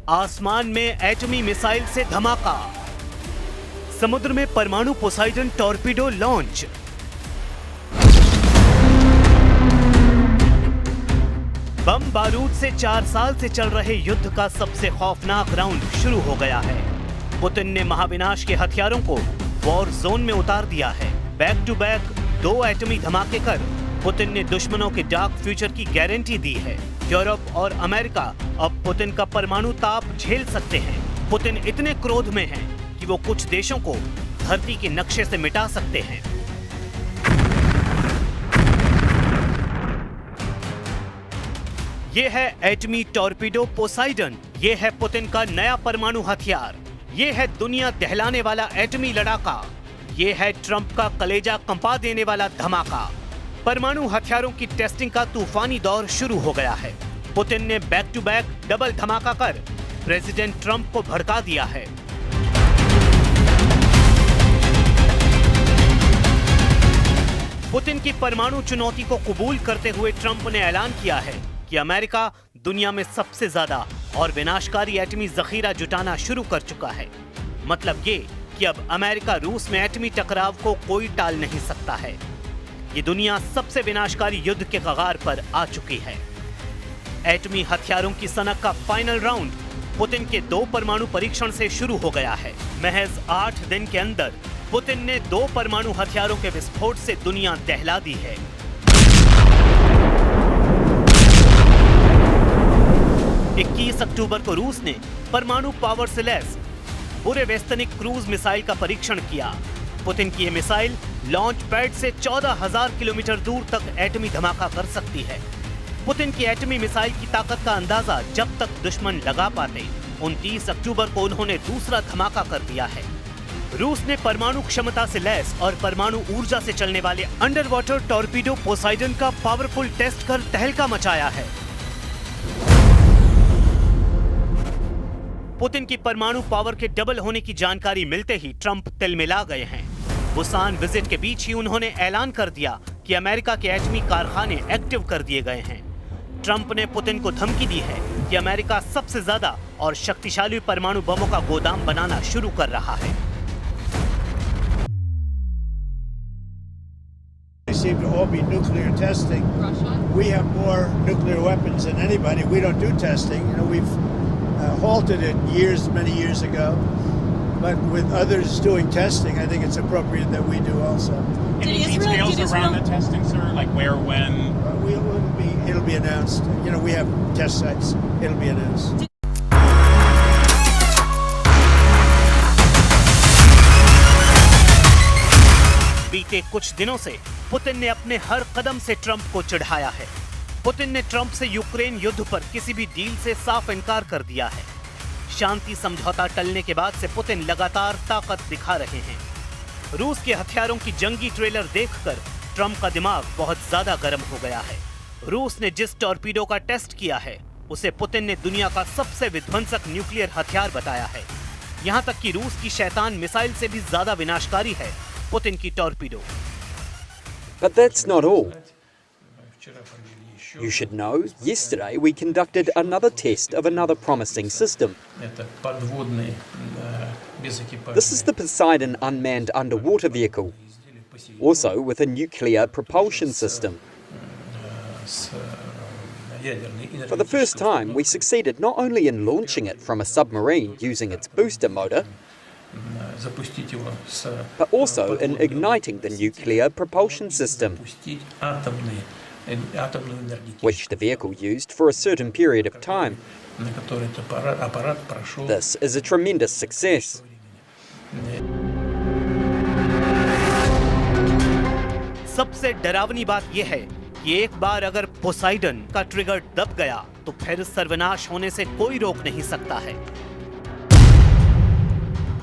आसमान में एटमी मिसाइल से धमाका, समुद्र में परमाणु पोसाइडन टॉर्पीडो लॉन्च। बम बारूद से 4 साल से चल रहे युद्ध का सबसे खौफनाक राउंड शुरू हो गया है। पुतिन ने महाविनाश के हथियारों को वॉर जोन में उतार दिया है। बैक टू बैक 2 एटमी धमाके कर पुतिन ने दुश्मनों के डार्क फ्यूचर की गारंटी दी है। यूरोप और अमेरिका अब पुतिन का परमाणु ताप झेल सकते हैं। पुतिन इतने क्रोध में हैं कि वो कुछ देशों को धरती के नक्शे से मिटा सकते हैं। ये है एटमी टॉर्पीडो पोसाइडन। ये है पुतिन का नया परमाणु हथियार। ये है दुनिया दहलाने वाला एटमी लड़ाका। ये है ट्रंप का कलेजा कंपा देने वाला धमाका। परमाणु हथियारों की टेस्टिंग का तूफानी दौर शुरू हो गया है। पुतिन ने बैक टू बैक डबल धमाका कर प्रेसिडेंट ट्रंप को भड़का दिया है। पुतिन की परमाणु चुनौती को कबूल करते हुए ट्रंप ने ऐलान किया है कि अमेरिका दुनिया में सबसे ज्यादा और विनाशकारी एटमी जखीरा जुटाना शुरू कर चुका है। मतलब ये कि अब अमेरिका रूस में एटमी टकराव को कोई टाल नहीं सकता है। ये दुनिया सबसे विनाशकारी युद्ध के कगार पर आ चुकी है। एटमी हथियारों की सनक का फाइनल राउंड पुतिन के 2 परमाणु परीक्षण से शुरू हो गया है। महज 8 दिन के अंदर पुतिन ने 2 परमाणु हथियारों के विस्फोट से दुनिया दहला दी है। अक्टूबर को रूस ने परमाणु पावर से लैस बुरेवेस्तनिक क्रूज मिसाइल का परीक्षण किया। पुतिन की यह मिसाइल लॉन्च पैड से 14,000 किलोमीटर दूर तक एटमी धमाका कर सकती है। पुतिन की एटमी मिसाइल की ताकत का अंदाजा जब तक दुश्मन लगा पाते, 29 अक्टूबर को उन्होंने दूसरा धमाका कर दिया है। रूस ने परमाणु क्षमता से लैस और परमाणु ऊर्जा से चलने वाले अंडर वाटर टॉर्पीडो पोसाइडन का पावरफुल टेस्ट कर तहलका मचाया है। पुतिन की परमाणु पावर के डबल होने की जानकारी मिलते ही ट्रंप तिलमिला गए हैं। बुसान विजिट के बीच ही उन्होंने ऐलान कर दिया कि अमेरिका के एटमी कारखाने एक्टिव कर दिए गए हैं। ट्रंप ने पुतिन को धमकी दी है कि अमेरिका सबसे ज्यादा और शक्तिशाली परमाणु बमों का गोदाम बनाना शुरू कर रहा है। They seem to all be nuclear testing. We have more nuclear weapons than anybody. We don't do testing. You know, we've halted it many years ago. But with others doing testing, I think it's appropriate that we do also. Any details around the testing, sir? Like where, when? It'll be announced. You know, we have test sites. It'll be announced. बीते कुछ दिनों से Putin ने अपने हर कदम से Trump को चिढ़ाया है। पुतिन ने ट्रंप से यूक्रेन युद्ध पर किसी भी डील से साफ इनकार कर दिया है। शांति समझौता टलने के बाद से पुतिन लगातार ताकत दिखा रहे हैं। रूस के हथियारों की जंगी ट्रेलर देखकर ट्रंप का दिमाग बहुत ज्यादा गर्म हो गया है। रूस ने जिस टॉर्पीडो का टेस्ट किया है उसे पुतिन ने दुनिया का सबसे विध्वंसक न्यूक्लियर हथियार बताया है। यहां तक कि रूस की शैतान मिसाइल से भी ज्यादा विनाशकारी है पुतिन की torpedo. But that's not all. You should know, yesterday we conducted another test of another promising system. This is the Poseidon unmanned underwater vehicle, also with a nuclear propulsion system. For the first time, we succeeded not only in launching it from a submarine using its booster motor, but also in igniting the nuclear propulsion system, which the vehicle used for a certain period of time. This is a tremendous success. सबसे डरावनी बात यह है कि एक बार अगर Poseidon का trigger दब गया तो फिर सर्वनाश होने से कोई रोक नहीं सकता है।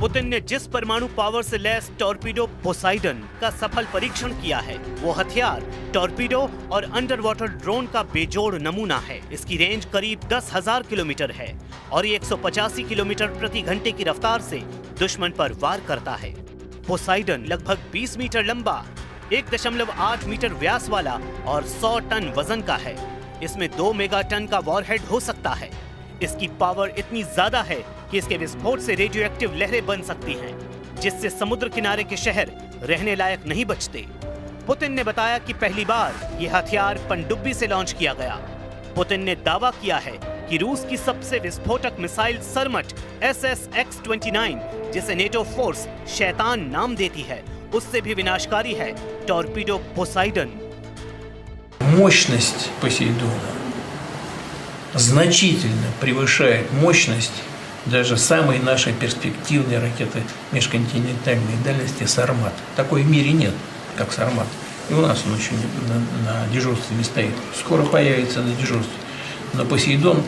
पुतिन ने जिस परमाणु पावर से लैस टॉर्पीडो पोसाइडन का सफल परीक्षण किया है वो हथियार टॉर्पीडो और अंडर वाटर ड्रोन का बेजोड़ नमूना है। इसकी रेंज करीब 10,000 किलोमीटर है और ये 185 किलोमीटर प्रति घंटे की रफ्तार से दुश्मन पर वार करता है। पोसाइडन लगभग 20 मीटर लंबा, 1.8 मीटर व्यास वाला और 100 टन वजन का है। इसमें 2 मेगा टन का वॉरहेड हो सकता है। इसकी पावर इतनी ज्यादा है कि इसके विस्फोट से रेडियोएक्टिव लहरें बन सकती हैं, जिससे समुद्र किनारे के शहर रहने लायक नहीं बचते। पुतिन ने बताया कि पहली बार यह हथियार पनडुब्बी से लॉन्च किया गया। पुतिन ने दावा किया है कि रूस की सबसे विस्फोटक मिसाइल सरमट SSX-29, जिसे नेटो फोर्स शैतान नाम देती है, उससे भी विनाशकारी है टॉर्पीडो पोसाइडन। Мощность Посейдона значительно превышает мощность даже самой нашей перспективной ракеты межконтинентальной дальности «Сармат». Такой в мире нет, как «Сармат». И у нас он еще на дежурстве не стоит. Скоро появится на дежурстве. Но «Посейдон»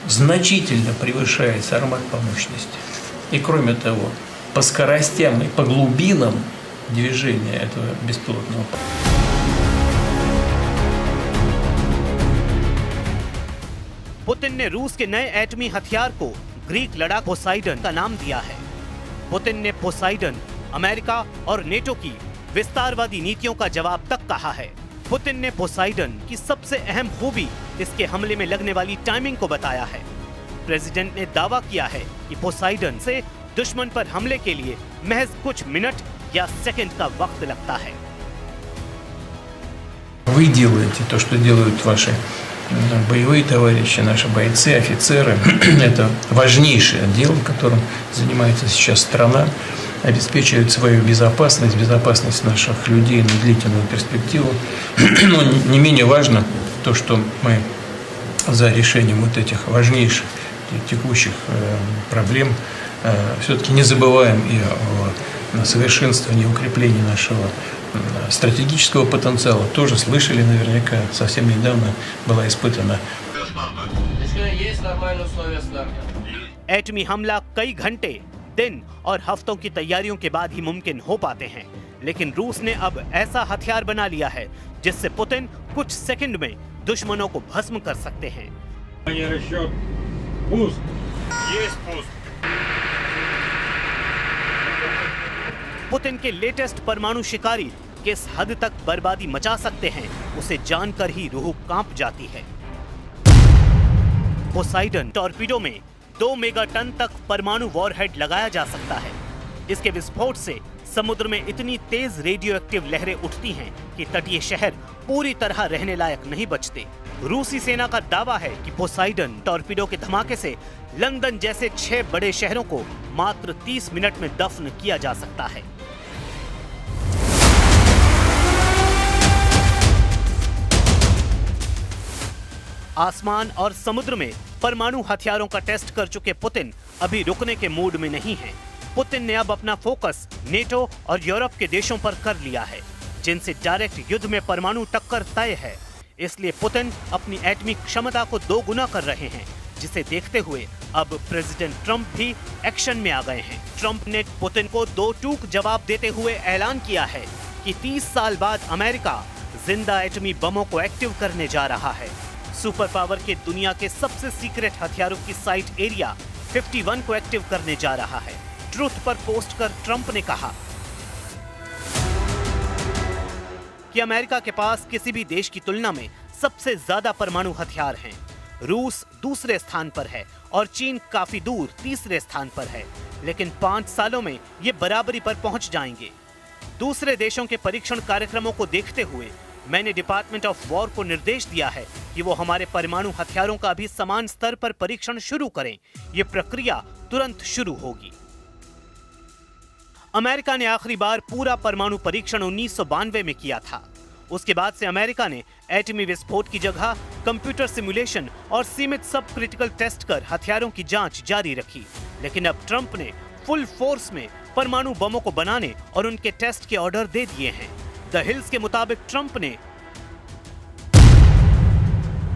значительно превышает «Сармат» по мощности. И кроме того, по скоростям и по глубинам движения этого беспилотного аппарата. पुतिन ने रूस के नए एटमी हथियार को ग्रीक लड़ाकू पोसाइडन का नाम दिया है। पुतिन ने पोसाइडन अमेरिका और नेटो की विस्तारवादी नीतियों का जवाब तक कहा है। पुतिन ने पोसाइडन की सबसे अहम खूबी इसके हमले में लगने वाली टाइमिंग को बताया है। प्रेसिडेंट ने दावा किया है कि पोसाइडन से दुश्मन पर हमले के लिए महज कुछ मिनट या सेकंड का वक्त लगता है। Вы делаете то, что делают ваши боевые товарищи, наши бойцы, офицеры. Это важнейший отдел, которым занимается сейчас страна, обеспечивает свою безопасность, безопасность наших людей на длительную перспективу. Но не менее важно то, что мы за решением вот этих важнейших текущих проблем все-таки не забываем и о совершенствовании, укреплении нашего стратегического потенциала. Тоже слышали наверняка, совсем недавно была испытана. एटमी हमला कई घंटे, दिन और हफ्तों की तैयारियों के बाद ही मुमकिन हो पाते हैं, लेकिन रूस ने अब ऐसा हथियार बना लिया है जिससे पुतिन कुछ सेकंड में दुश्मनों को भस्म कर सकते हैं। पुतिन के लेटेस्ट परमाणु शिकारी किस हद तक बर्बादी मचा सकते हैं, उसे जानकर ही रूह कांप जाती है। पोसाइडन टॉर्पीडो में 2 मेगाटन तक परमाणु वॉरहेड लगाया जा सकता है। इसके विस्फोट से समुद्र में इतनी तेज रेडियोएक्टिव लहरें उठती हैं कि तटीय शहर पूरी तरह रहने लायक नहीं बचते। रूसी सेना का दावा है कि पोसाइडन टॉर्पीडो के धमाके से लंदन जैसे 6 बड़े शहरों को मात्र 30 मिनट में दफन किया जा सकता है। आसमान और समुद्र में परमाणु हथियारों का टेस्ट कर चुके पुतिन अभी रुकने के मूड में नहीं हैं। पुतिन ने अब अपना फोकस नेटो और यूरोप के देशों पर कर लिया है, जिनसे डायरेक्ट युद्ध में परमाणु टक्कर तय है। इसलिए पुतिन अपनी एटमी क्षमता को 2 गुना कर रहे हैं, जिसे देखते हुए अब प्रेसिडेंट ट्रंप भी एक्शन में आ गए हैं। ट्रंप ने पुतिन को 2 टूक जवाब देते हुए ऐलान किया है कि 30 साल बाद अमेरिका जिंदा एटमी बमों को एक्टिव करने जा रहा है। सुपर पावर के दुनिया के सबसे सीक्रेट हथियारों की साइट एरिया 51 को एक्टिव करने जा रहा है। ट्रुथ पर पोस्ट कर ट्रंप ने कहा कि अमेरिका के पास किसी भी देश की तुलना में सबसे ज्यादा परमाणु हथियार हैं। रूस दूसरे स्थान पर है और चीन काफी दूर तीसरे स्थान पर है, लेकिन 5 सालों में ये बराबरी पर पहुंच जाएंगे। दूसरे देशों के परीक्षण कार्यक्रमों को देखते हुए मैंने डिपार्टमेंट ऑफ वॉर को निर्देश दिया है कि वो हमारे परमाणु हथियारों का भी समान स्तर पर परीक्षण शुरू करें। ये प्रक्रिया तुरंत शुरू होगी। अमेरिका ने आखिरी बार पूरा परमाणु परीक्षण 1992 में किया था। उसके बाद से अमेरिका ने एटमी विस्फोट की जगह कंप्यूटर सिमुलेशन और सीमित सब क्रिटिकल टेस्ट कर हथियारों की जांच जारी रखी। लेकिन अब ट्रंप ने फुल फोर्स में परमाणु बमों को बनाने और उनके टेस्ट के ऑर्डर दे दिए हैं। द हिल्स के मुताबिक ट्रंप ने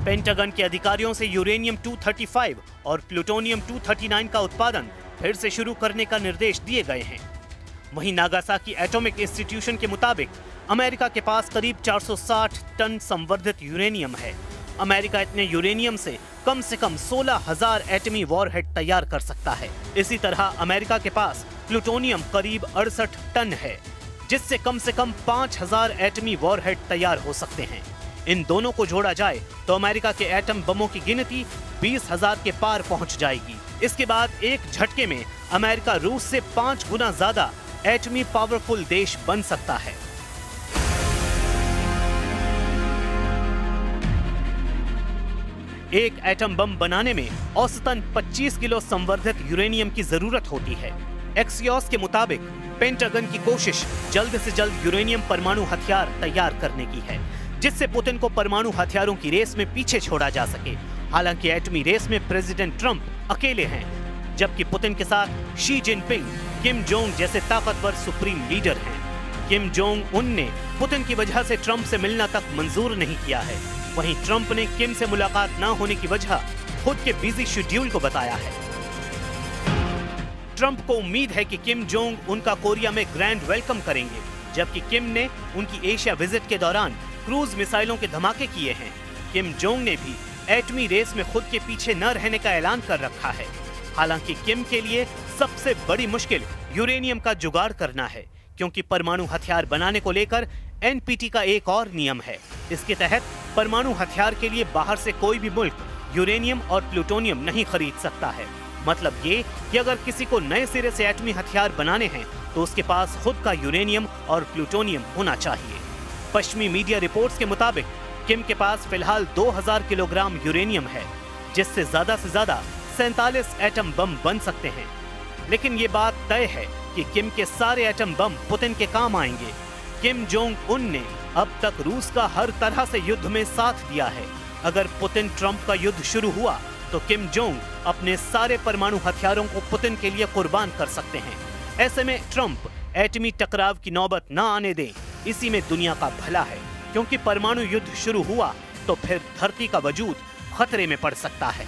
पेंटागन के अधिकारियों से यूरेनियम 235 और प्लूटोनियम 239 का उत्पादन फिर से शुरू करने का निर्देश दिए गए हैं। वहीं नागासाकी एटॉमिक इंस्टीट्यूशन के मुताबिक अमेरिका के पास करीब 460 टन संवर्धित यूरेनियम है। अमेरिका इतने यूरेनियम से कम 16,000 एटमी वॉरहेड तैयार कर सकता है। इसी तरह अमेरिका के पास प्लूटोनियम करीब 68 टन है, जिससे कम से कम 5,000 एटमी वॉरहेड तैयार हो सकते हैं। इन दोनों को जोड़ा जाए तो अमेरिका के एटम बमों की गिनती 20,000 के पार पहुंच जाएगी। इसके बाद एक झटके में अमेरिका रूस से 5 गुना ज्यादा एटमी पावरफुल देश बन सकता है। एक एटम बम बनाने में औसतन 25 किलो संवर्धित यूरेनियम की जरूरत होती है। एक्सियोस के मुताबिक पेंटागन की कोशिश जल्द से जल्द यूरेनियम परमाणु हथियार तैयार करने की है, जिससे पुतिन को परमाणु हथियारों की रेस में पीछे छोड़ा जा सके। हालांकि एटमी रेस में प्रेसिडेंट ट्रंप अकेले हैं, जबकि पुतिन के साथ शी जिनपिंग, किम जोंग जैसे ताकतवर सुप्रीम लीडर हैं। किम जोंग उन ने पुतिन की वजह से ट्रंप से मिलना तक मंजूर नहीं किया है। वहीं ट्रंप ने किम से मुलाकात न होने की वजह खुद के बिजी शेड्यूल को बताया है। ट्रंप को उम्मीद है कि किम जोंग उनका कोरिया में ग्रैंड वेलकम करेंगे, जबकि किम ने उनकी एशिया विजिट के दौरान क्रूज मिसाइलों के धमाके किए हैं। किम जोंग ने भी एटमी रेस में खुद के पीछे न रहने का ऐलान कर रखा है। हालांकि किम के लिए सबसे बड़ी मुश्किल यूरेनियम का जुगाड़ करना है, क्योंकि परमाणु हथियार बनाने को लेकर एनपीटी का एक और नियम है। इसके तहत परमाणु हथियार के लिए बाहर से कोई भी मुल्क यूरेनियम और प्लूटोनियम नहीं खरीद सकता है। मतलब ये कि अगर किसी को नए सिरे से एटमी हथियार बनाने हैं तो उसके पास खुद का यूरेनियम और प्लूटोनियम होना चाहिए। पश्चिमी मीडिया रिपोर्ट्स के मुताबिक किम के पास फिलहाल 2000 किलोग्राम यूरेनियम है, जिससे ज्यादा से ज्यादा 47 एटम बम बन सकते हैं। लेकिन ये बात तय है कि किम के सारे एटम बम पुतिन के काम आएंगे। किम जोंग उन ने अब तक रूस का हर तरह से युद्ध में साथ दिया है। अगर पुतिन ट्रंप का युद्ध शुरू हुआ तो किम जोंग अपने सारे परमाणु हथियारों को पुतिन के लिए कुर्बान कर सकते हैं। ऐसे में ट्रंप एटमी टकराव की नौबत न आने दें, इसी में दुनिया का भला है, क्योंकि परमाणु युद्ध शुरू हुआ तो फिर धरती का वजूद खतरे में पड़ सकता है।